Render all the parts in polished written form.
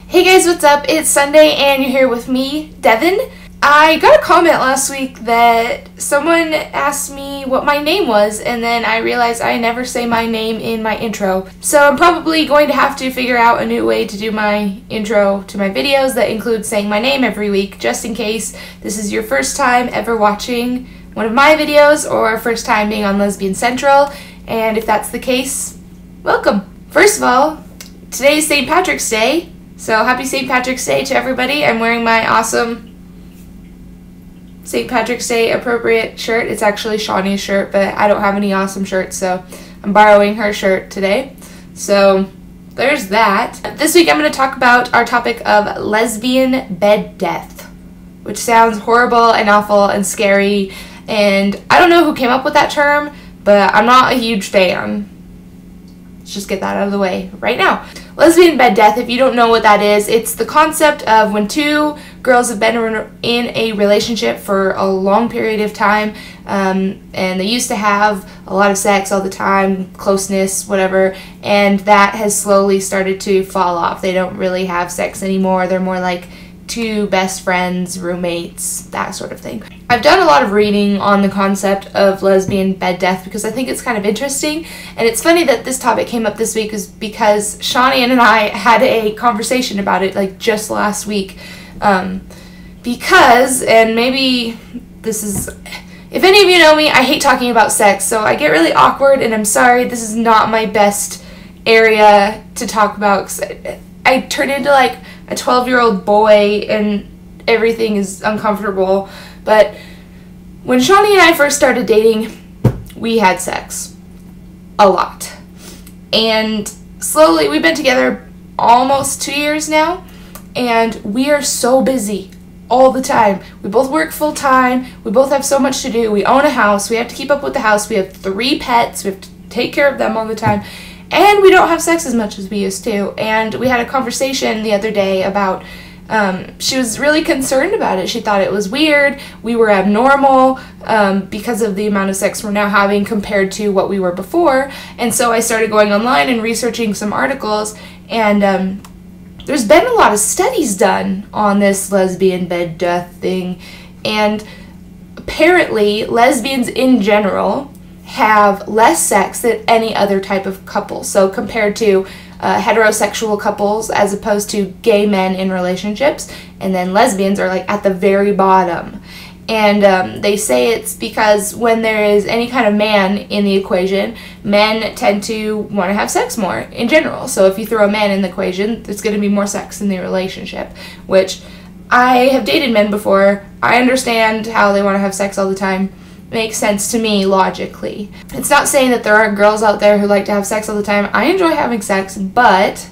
Hey guys, what's up? It's Sunday and you're here with me, Devin. I got a comment last week that someone asked me what my name was, and then I realized I never say my name in my intro. So I'm probably going to have to figure out a new way to do my intro to my videos that includes saying my name every week, just in case this is your first time ever watching one of my videos or first time being on Lesbian Central. And if that's the case, welcome. First of all, today's St. Patrick's Day. So happy St. Patrick's Day to everybody. I'm wearing my awesome St. Patrick's Day appropriate shirt. It's actually Shawnee's shirt, but I don't have any awesome shirts, so I'm borrowing her shirt today. So there's that. This week I'm going to talk about our topic of lesbian bed death, which sounds horrible and awful and scary, and I don't know who came up with that term, but I'm not a huge fan. Let's just get that out of the way right now. Lesbian bed death, if you don't know what that is, it's the concept of when two girls have been in a relationship for a long period of time, and they used to have a lot of sex all the time, closeness, whatever, and that has slowly started to fall off. They don't really have sex anymore. They're more like two best friends, roommates, that sort of thing. I've done a lot of reading on the concept of lesbian bed death because I think it's kind of interesting, and it's funny that this topic came up this week is because Shawnee and I had a conversation about it like just last week, because, and maybe this is, if any of you know me, I hate talking about sex, so I get really awkward, and I'm sorry, this is not my best area to talk about because I turn into like a 12-year-old boy and everything is uncomfortable. But when Shawnee and I first started dating, we had sex a lot, and slowly we've been together almost 2 years now, and we are so busy all the time. We both work full time, we both have so much to do, we own a house, we have to keep up with the house, we have 3 pets, we have to take care of them all the time, and we don't have sex as much as we used to. And we had a conversation the other day about, she was really concerned about it. She thought it was weird, we were abnormal, because of the amount of sex we're now having compared to what we were before. And so I started going online and researching some articles, and there's been a lot of studies done on this lesbian bed death thing, and apparently lesbians in general have less sex than any other type of couple. So compared to heterosexual couples as opposed to gay men in relationships, and then lesbians are like at the very bottom. And they say it's because when there is any kind of man in the equation, men tend to want to have sex more in general. So if you throw a man in the equation, there's going to be more sex in the relationship, which I have dated men before. I understand how they want to have sex all the time. Makes sense to me logically. It's not saying that there aren't girls out there who like to have sex all the time. I enjoy having sex, but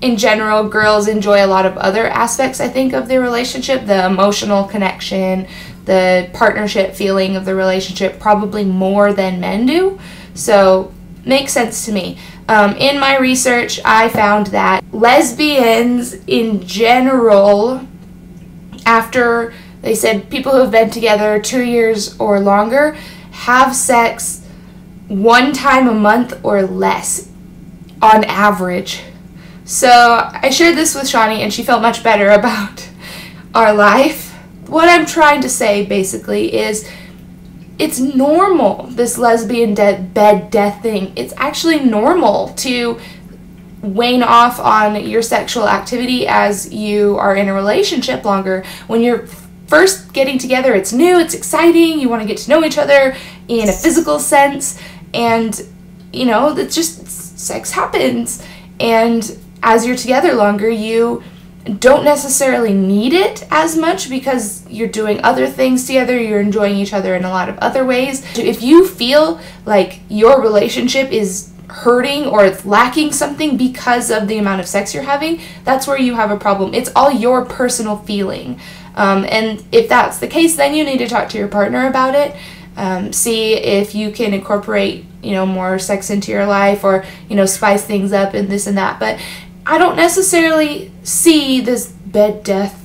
in general, girls enjoy a lot of other aspects, I think, of the relationship. The emotional connection, the partnership feeling of the relationship, probably more than men do. So, makes sense to me. In my research, I found that lesbians in general, after, they said people who have been together 2 years or longer have sex 1 time a month or less on average. So I shared this with Shawnee and she felt much better about our life. What I'm trying to say basically is it's normal, this lesbian bed death thing. It's actually normal to wane off on your sexual activity as you are in a relationship longer. When you're first getting together, it's new, it's exciting, you want to get to know each other in a physical sense, and you know, it's just, sex happens, and as you're together longer, you don't necessarily need it as much because you're doing other things together, you're enjoying each other in a lot of other ways. If you feel like your relationship is hurting or it's lacking something because of the amount of sex you're having, that's where you have a problem. It's all your personal feeling. And if that's the case, then you need to talk to your partner about it. See if you can incorporate, you know, more sex into your life, or, you know, spice things up and this and that. But I don't necessarily see this bed death,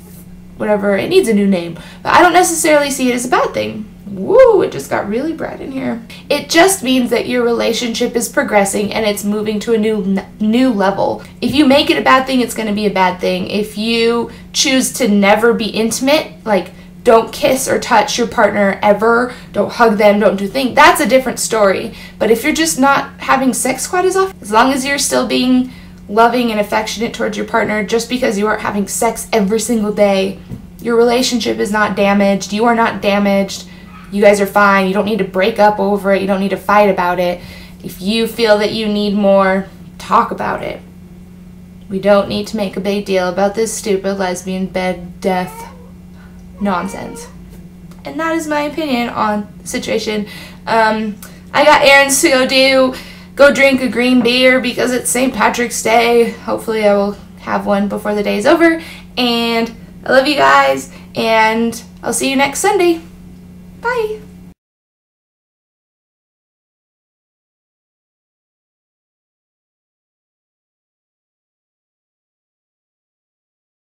whatever, it needs a new name, but I don't necessarily see it as a bad thing. Woo, it just got really bright in here. It just means that your relationship is progressing and it's moving to a new level. If you make it a bad thing, it's going to be a bad thing. If you choose to never be intimate, like don't kiss or touch your partner ever, don't hug them, don't do things, that's a different story. But if you're just not having sex quite as often, as long as you're still being loving and affectionate towards your partner, just because you aren't having sex every single day, your relationship is not damaged, you are not damaged, you guys are fine, you don't need to break up over it, you don't need to fight about it. If you feel that you need more, talk about it. We don't need to make a big deal about this stupid lesbian bed death nonsense. And that is my opinion on the situation. I got errands to go do. Go drink a green beer because it's St. Patrick's Day. Hopefully I will have one before the day is over. And I love you guys, and I'll see you next Sunday. Bye.